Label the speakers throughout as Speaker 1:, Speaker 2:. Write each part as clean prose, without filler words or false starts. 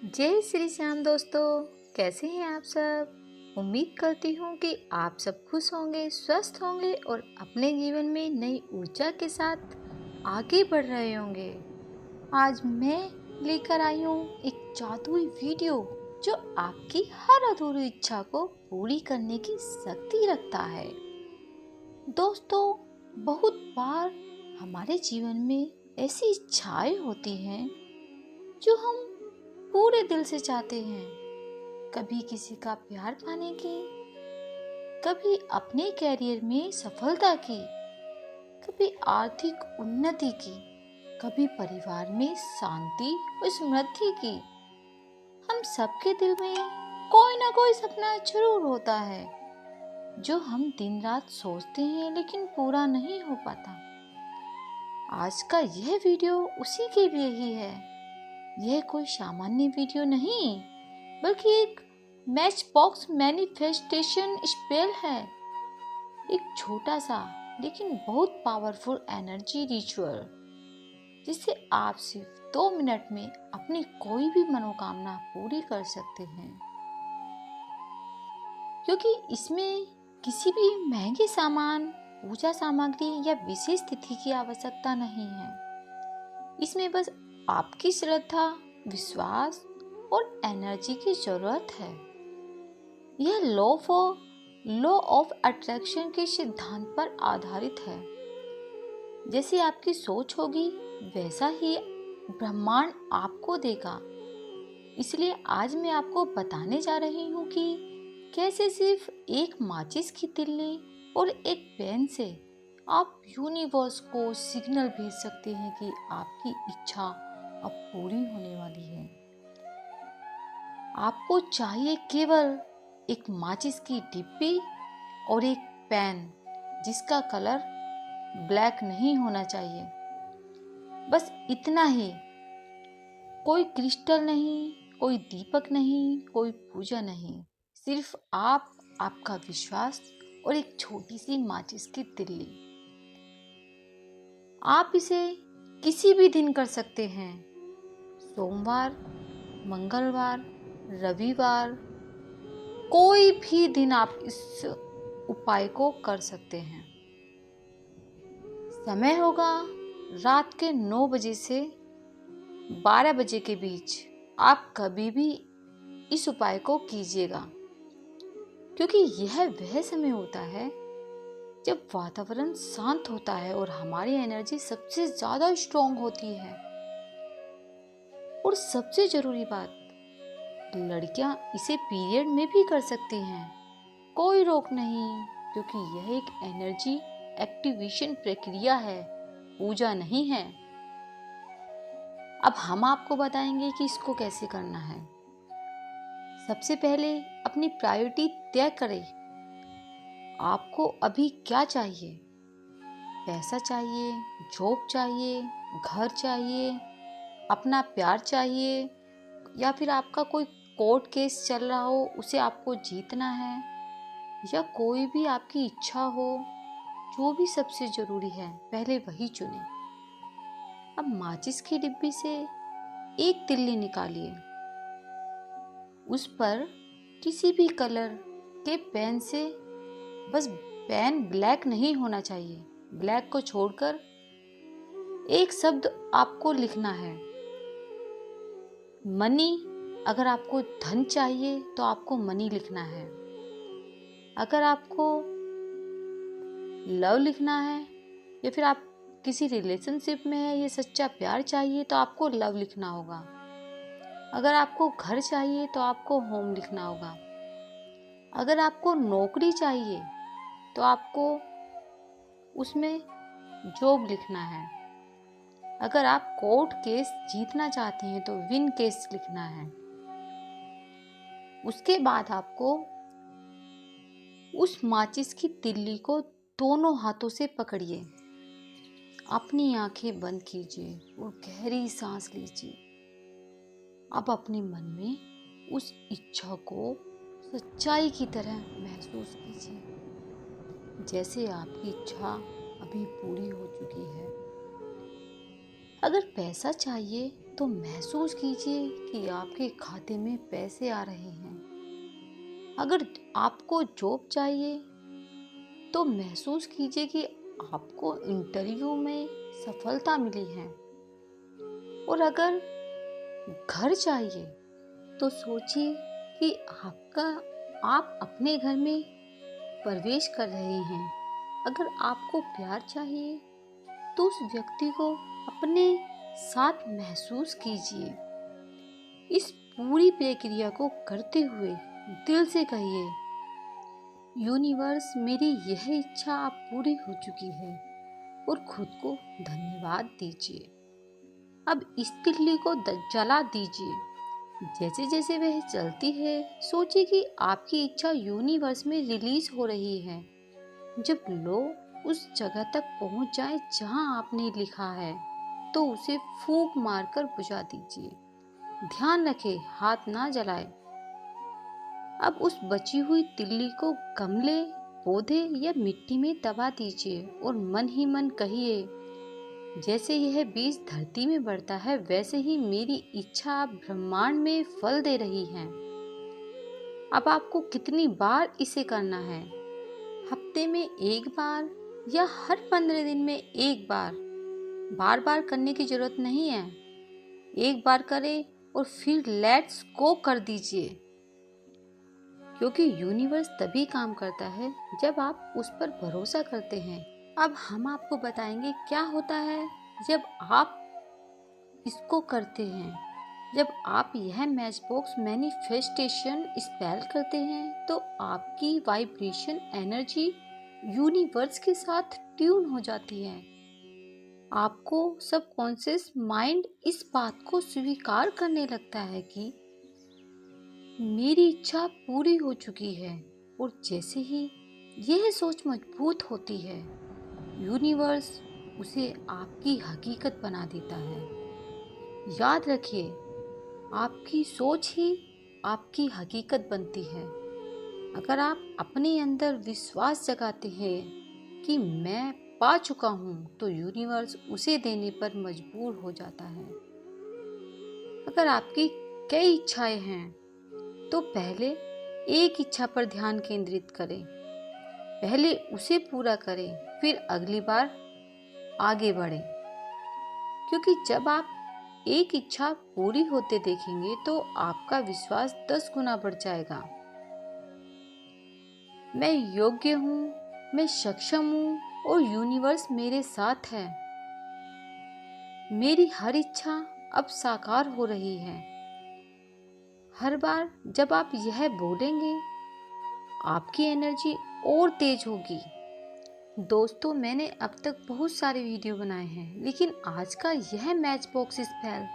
Speaker 1: जय श्री श्याम दोस्तों, कैसे हैं आप सब। उम्मीद करती हूँ कि आप सब खुश होंगे, स्वस्थ होंगे और अपने जीवन में नई ऊर्जा के साथ आगे बढ़ रहे होंगे। आज मैं लेकर आई हूँ एक जादुई वीडियो जो आपकी हर अधूरी इच्छा को पूरी करने की शक्ति रखता है। दोस्तों, बहुत बार हमारे जीवन में ऐसी इच्छाएं होती हैं जो हम पूरे दिल से चाहते हैं। कभी किसी का प्यार पाने की, कभी अपने कैरियर में सफलता की, कभी आर्थिक उन्नति की, कभी परिवार में शांति और समृद्धि की। हम सबके दिल में कोई ना कोई सपना जरूर होता है जो हम दिन रात सोचते हैं लेकिन पूरा नहीं हो पाता। आज का यह वीडियो उसी के लिए ही है। यह कोई सामान्य वीडियो नहीं, बल्कि एक मैच बॉक्स मैनिफेस्टेशन स्पेल है। एक छोटा सा लेकिन बहुत पावरफुल एनर्जी रिचुअल जिससे आप सिर्फ 2 मिनट में अपनी कोई भी मनोकामना पूरी कर सकते हैं। क्योंकि इसमें किसी भी महंगे सामान, पूजा सामग्री या विशेष तिथि की आवश्यकता नहीं है। इसमें बस आपकी श्रद्धा, विश्वास और एनर्जी की जरूरत है। यह लॉ ऑफ अट्रैक्शन के सिद्धांत पर आधारित है। जैसी आपकी सोच होगी वैसा ही ब्रह्मांड आपको देगा। इसलिए आज मैं आपको बताने जा रही हूँ कि कैसे सिर्फ एक माचिस की तिल्ली और एक पेन से आप यूनिवर्स को सिग्नल भेज सकते हैं कि आपकी इच्छा अब पूरी होने वाली है। आपको चाहिए केवल एक माचिस की डिब्बी और एक पेन जिसका कलर ब्लैक नहीं होना चाहिए। बस इतना ही। कोई क्रिस्टल नहीं, कोई दीपक नहीं, कोई पूजा नहीं, सिर्फ आप, आपका विश्वास और एक छोटी सी माचिस की तिल्ली। आप इसे किसी भी दिन कर सकते हैं। सोमवार, मंगलवार, रविवार, कोई भी दिन आप इस उपाय को कर सकते हैं। समय होगा रात के 9 बजे से 12 बजे के बीच। आप कभी भी इस उपाय को कीजिएगा, क्योंकि यह वह समय होता है जब वातावरण शांत होता है और हमारी एनर्जी सबसे ज्यादा स्ट्रॉन्ग होती है। और सबसे जरूरी बात, लड़कियां इसे पीरियड में भी कर सकती हैं। कोई रोक नहीं, क्योंकि यह एक एनर्जी एक्टिवेशन प्रक्रिया है, पूजा नहीं है। अब हम आपको बताएंगे कि इसको कैसे करना है। सबसे पहले अपनी प्रायोरिटी तय करें। आपको अभी क्या चाहिए? पैसा चाहिए, जॉब चाहिए, घर चाहिए, अपना प्यार चाहिए, या फिर आपका कोई कोर्ट केस चल रहा हो उसे आपको जीतना है, या कोई भी आपकी इच्छा हो। जो भी सबसे जरूरी है पहले वही चुनें। अब माचिस की डिब्बी से एक तिल्ली निकालिए। उस पर किसी भी कलर के पेन से, बस पेन ब्लैक नहीं होना चाहिए, ब्लैक को छोड़कर एक शब्द आपको लिखना है, मनी। अगर आपको धन चाहिए तो आपको मनी लिखना है। अगर आपको लव लिखना है, या फिर आप किसी रिलेशनशिप में है, ये सच्चा प्यार चाहिए तो आपको लव लिखना होगा। अगर आपको घर चाहिए तो आपको होम लिखना होगा। अगर आपको नौकरी चाहिए तो आपको उसमें जॉब लिखना है। अगर आप कोर्ट केस जीतना चाहते हैं तो विन केस लिखना है। उसके बाद आपको उस माचिस की तिल्ली को दोनों हाथों से पकड़िए, अपनी आंखें बंद कीजिए और गहरी सांस लीजिए। अब अपने मन में उस इच्छा को सच्चाई की तरह महसूस कीजिए, जैसे आपकी इच्छा अभी पूरी हो चुकी है। अगर पैसा चाहिए तो महसूस कीजिए कि आपके खाते में पैसे आ रहे हैं। अगर आपको जॉब चाहिए तो महसूस कीजिए कि आपको इंटरव्यू में सफलता मिली है। और अगर घर चाहिए तो सोचिए कि आप अपने घर में प्रवेश कर रहे हैं। अगर आपको प्यार चाहिए तो उस व्यक्ति को अपने साथ महसूस कीजिए। इस पूरी प्रक्रिया को करते हुए दिल से कहिए, यूनिवर्स, मेरी यह इच्छा अब पूरी हो चुकी है, और खुद को धन्यवाद दीजिए। अब इस तिल्ली को जला दीजिए। जैसे जैसे वह जलती है, सोचिए कि आपकी इच्छा यूनिवर्स में रिलीज हो रही है। जब लोग उस जगह तक पहुंच जाए जहां आपने लिखा है, तो उसे फूंक मारकर बुझा दीजिए। ध्यान रखें, हाथ ना जलाए। अब उस बची हुई तिल्ली को गमले, पौधे या मिट्टी में दबा दीजिए और मन ही मन कहिए, जैसे यह बीज धरती में बढ़ता है, वैसे ही मेरी इच्छा ब्रह्मांड में फल दे रही है। अब आपको कितनी बार इसे करना है? हफ्ते में एक बार या हर 15 दिन में एक बार? बार बार करने की जरूरत नहीं है। एक बार करें और फिर लेट्स गो कर दीजिए, क्योंकि यूनिवर्स तभी काम करता है जब आप उस पर भरोसा करते हैं। अब हम आपको बताएंगे क्या होता है जब आप इसको करते हैं। जब आप यह मैच बॉक्स मैनिफेस्टेशन स्पेल करते हैं तो आपकी वाइब्रेशन एनर्जी यूनिवर्स के साथ ट्यून हो जाती है। आपको सबकॉन्शियस माइंड इस बात को स्वीकार करने लगता है कि मेरी इच्छा पूरी हो चुकी है, और जैसे ही यह सोच मजबूत होती है, यूनिवर्स उसे आपकी हकीकत बना देता है। याद रखिए, आपकी सोच ही आपकी हकीकत बनती है। अगर आप अपने अंदर विश्वास जगाते हैं कि मैं पा चुका हूँ, तो यूनिवर्स उसे देने पर मजबूर हो जाता है। अगर आपकी कई इच्छाएं हैं तो पहले एक इच्छा पर ध्यान केंद्रित करें। पहले उसे पूरा करें, फिर अगली बार आगे बढ़ें। क्योंकि जब आप एक इच्छा पूरी होते देखेंगे तो आपका विश्वास 10 गुना बढ़ जाएगा। मैं योग्य हूँ, मैं सक्षम हूँ और यूनिवर्स मेरे साथ है। मेरी हर इच्छा अब साकार हो रही है। हर बार जब आप यह बोलेंगे, आपकी एनर्जी और तेज होगी। दोस्तों, मैंने अब तक बहुत सारे वीडियो बनाए हैं, लेकिन आज का यह मैच बॉक्स स्पेल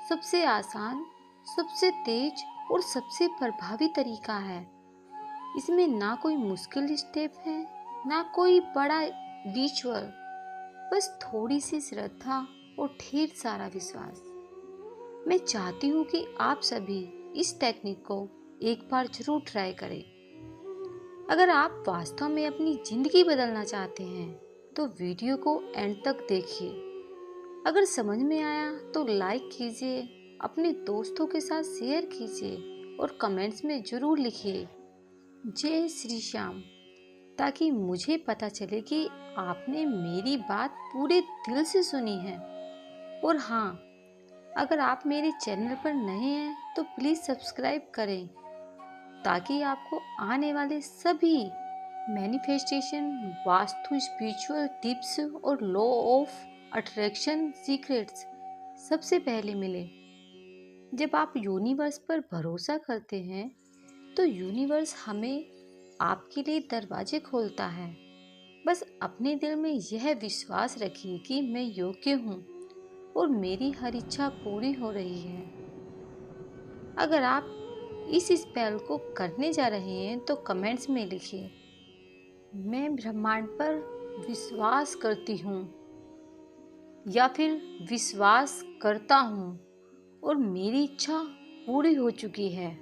Speaker 1: सबसे आसान, सबसे तेज और सबसे प्रभावी तरीका है। इसमें ना कोई मुश्किल स्टेप है, ना कोई बड़ा रिचुअल, बस थोड़ी सी श्रद्धा और ढेर सारा विश्वास। मैं चाहती हूँ कि आप सभी इस टेक्निक को एक बार जरूर ट्राई करें। अगर आप वास्तव में अपनी जिंदगी बदलना चाहते हैं तो वीडियो को एंड तक देखिए। अगर समझ में आया तो लाइक कीजिए, अपने दोस्तों के साथ शेयर कीजिए और कमेंट्स में जरूर लिखिए जय श्री श्याम, ताकि मुझे पता चले कि आपने मेरी बात पूरे दिल से सुनी है। और हाँ, अगर आप मेरे चैनल पर नए हैं तो प्लीज़ सब्सक्राइब करें, ताकि आपको आने वाले सभी मैनिफेस्टेशन, वास्तु, स्पिरिचुअल टिप्स और लॉ ऑफ अट्रैक्शन सीक्रेट्स सबसे पहले मिले। जब आप यूनिवर्स पर भरोसा करते हैं तो यूनिवर्स हमें आपके लिए दरवाजे खोलता है। बस अपने दिल में यह विश्वास रखिए कि मैं योग्य हूँ और मेरी हर इच्छा पूरी हो रही है। अगर आप इस स्पेल को करने जा रहे हैं तो कमेंट्स में लिखिए, मैं ब्रह्मांड पर विश्वास करती हूँ, या फिर विश्वास करता हूँ और मेरी इच्छा पूरी हो चुकी है।